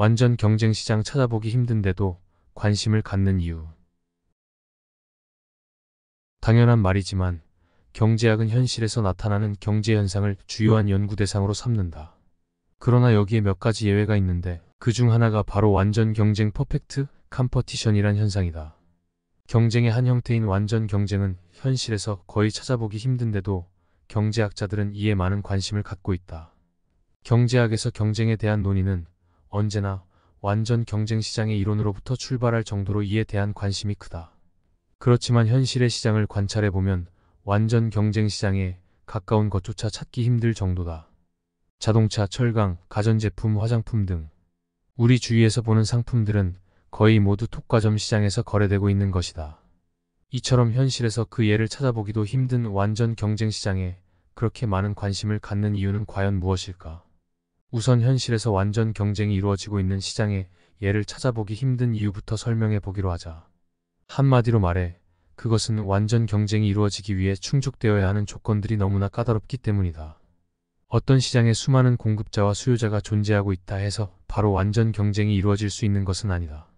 완전 경쟁 시장 찾아보기 힘든데도 관심을 갖는 이유. 당연한 말이지만 경제학은 현실에서 나타나는 경제 현상을 주요한 연구 대상으로 삼는다. 그러나 여기에 몇 가지 예외가 있는데 그 중 하나가 바로 완전 경쟁 퍼펙트 컴퍼티션이란 현상이다. 경쟁의 한 형태인 완전 경쟁은 현실에서 거의 찾아보기 힘든데도 경제학자들은 이에 많은 관심을 갖고 있다. 경제학에서 경쟁에 대한 논의는 언제나 완전 경쟁 시장의 이론으로부터 출발할 정도로 이에 대한 관심이 크다. 그렇지만 현실의 시장을 관찰해보면 완전 경쟁 시장에 가까운 것조차 찾기 힘들 정도다. 자동차, 철강, 가전제품, 화장품 등 우리 주위에서 보는 상품들은 거의 모두 독과점 시장에서 거래되고 있는 것이다. 이처럼 현실에서 그 예를 찾아보기도 힘든 완전 경쟁 시장에 그렇게 많은 관심을 갖는 이유는 과연 무엇일까? 우선 현실에서 완전 경쟁이 이루어지고 있는 시장의 예를 찾아보기 힘든 이유부터 설명해 보기로 하자. 한마디로 말해 그것은 완전 경쟁이 이루어지기 위해 충족되어야 하는 조건들이 너무나 까다롭기 때문이다. 어떤 시장에 수많은 공급자와 수요자가 존재하고 있다 해서 바로 완전 경쟁이 이루어질 수 있는 것은 아니다.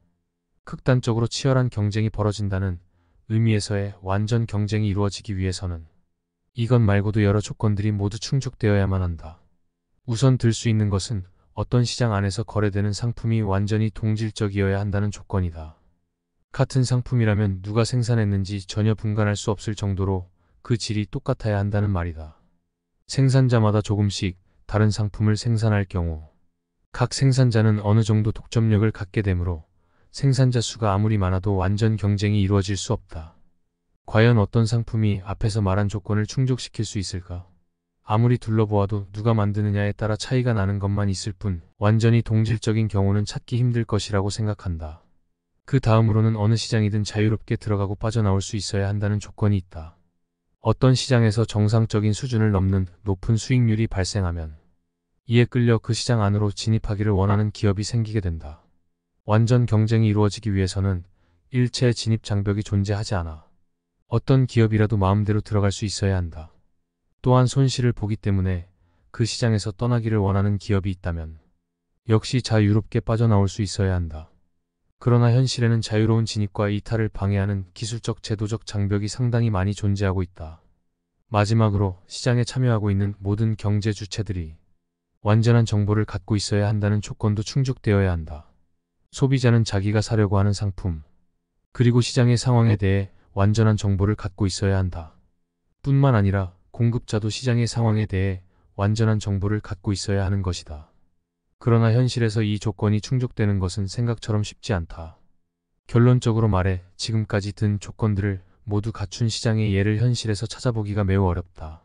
극단적으로 치열한 경쟁이 벌어진다는 의미에서의 완전 경쟁이 이루어지기 위해서는 이것 말고도 여러 조건들이 모두 충족되어야만 한다. 우선 들 수 있는 것은 어떤 시장 안에서 거래되는 상품이 완전히 동질적이어야 한다는 조건이다. 같은 상품이라면 누가 생산했는지 전혀 분간할 수 없을 정도로 그 질이 똑같아야 한다는 말이다. 생산자마다 조금씩 다른 상품을 생산할 경우 각 생산자는 어느 정도 독점력을 갖게 되므로 생산자 수가 아무리 많아도 완전 경쟁이 이루어질 수 없다. 과연 어떤 상품이 앞에서 말한 조건을 충족시킬 수 있을까? 아무리 둘러보아도 누가 만드느냐에 따라 차이가 나는 것만 있을 뿐 완전히 동질적인 경우는 찾기 힘들 것이라고 생각한다. 그 다음으로는 어느 시장이든 자유롭게 들어가고 빠져나올 수 있어야 한다는 조건이 있다. 어떤 시장에서 정상적인 수준을 넘는 높은 수익률이 발생하면 이에 끌려 그 시장 안으로 진입하기를 원하는 기업이 생기게 된다. 완전 경쟁이 이루어지기 위해서는 일체의 진입 장벽이 존재하지 않아 어떤 기업이라도 마음대로 들어갈 수 있어야 한다. 또한 손실을 보기 때문에 그 시장에서 떠나기를 원하는 기업이 있다면 역시 자유롭게 빠져나올 수 있어야 한다. 그러나 현실에는 자유로운 진입과 이탈을 방해하는 기술적 제도적 장벽이 상당히 많이 존재하고 있다. 마지막으로 시장에 참여하고 있는 모든 경제 주체들이 완전한 정보를 갖고 있어야 한다는 조건도 충족되어야 한다. 소비자는 자기가 사려고 하는 상품, 그리고 시장의 상황에 대해 완전한 정보를 갖고 있어야 한다. 뿐만 아니라 공급자도 시장의 상황에 대해 완전한 정보를 갖고 있어야 하는 것이다. 그러나 현실에서 이 조건이 충족되는 것은 생각처럼 쉽지 않다. 결론적으로 말해 지금까지 든 조건들을 모두 갖춘 시장의 예를 현실에서 찾아보기가 매우 어렵다.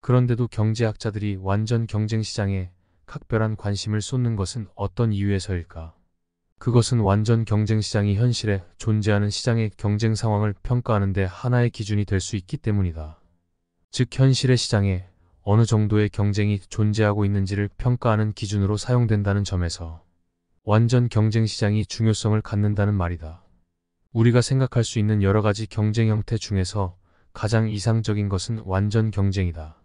그런데도 경제학자들이 완전 경쟁 시장에 각별한 관심을 쏟는 것은 어떤 이유에서일까? 그것은 완전 경쟁 시장이 현실에 존재하는 시장의 경쟁 상황을 평가하는 데 하나의 기준이 될 수 있기 때문이다. 즉 현실의 시장에 어느 정도의 경쟁이 존재하고 있는지를 평가하는 기준으로 사용된다는 점에서 완전 경쟁 시장이 중요성을 갖는다는 말이다. 우리가 생각할 수 있는 여러 가지 경쟁 형태 중에서 가장 이상적인 것은 완전 경쟁이다.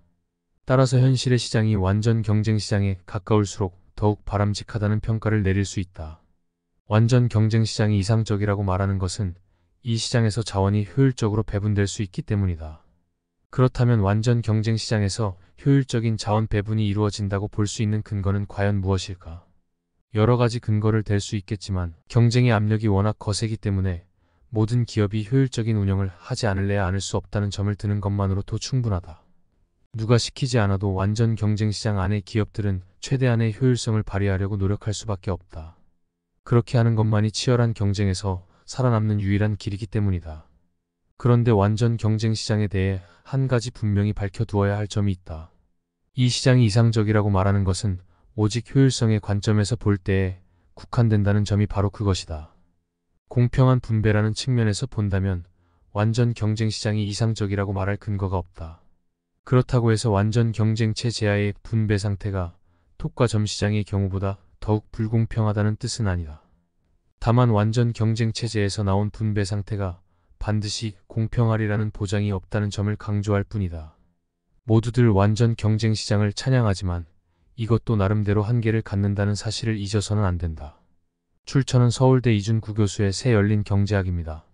따라서 현실의 시장이 완전 경쟁 시장에 가까울수록 더욱 바람직하다는 평가를 내릴 수 있다. 완전 경쟁 시장이 이상적이라고 말하는 것은 이 시장에서 자원이 효율적으로 배분될 수 있기 때문이다. 그렇다면 완전 경쟁 시장에서 효율적인 자원 배분이 이루어진다고 볼 수 있는 근거는 과연 무엇일까? 여러 가지 근거를 댈 수 있겠지만 경쟁의 압력이 워낙 거세기 때문에 모든 기업이 효율적인 운영을 하지 않을래야 않을 수 없다는 점을 드는 것만으로도 충분하다. 누가 시키지 않아도 완전 경쟁 시장 안의 기업들은 최대한의 효율성을 발휘하려고 노력할 수밖에 없다. 그렇게 하는 것만이 치열한 경쟁에서 살아남는 유일한 길이기 때문이다. 그런데 완전 경쟁 시장에 대해 한 가지 분명히 밝혀두어야 할 점이 있다. 이 시장이 이상적이라고 말하는 것은 오직 효율성의 관점에서 볼 때에 국한된다는 점이 바로 그것이다. 공평한 분배라는 측면에서 본다면 완전 경쟁 시장이 이상적이라고 말할 근거가 없다. 그렇다고 해서 완전 경쟁 체제하의 분배 상태가 독과점 시장의 경우보다 더욱 불공평하다는 뜻은 아니다. 다만 완전 경쟁 체제에서 나온 분배 상태가 반드시 공평하리라는 보장이 없다는 점을 강조할 뿐이다. 모두들 완전 경쟁 시장을 찬양하지만 이것도 나름대로 한계를 갖는다는 사실을 잊어서는 안 된다. 출처는 서울대 이준구 교수의 새 열린 경제학입니다.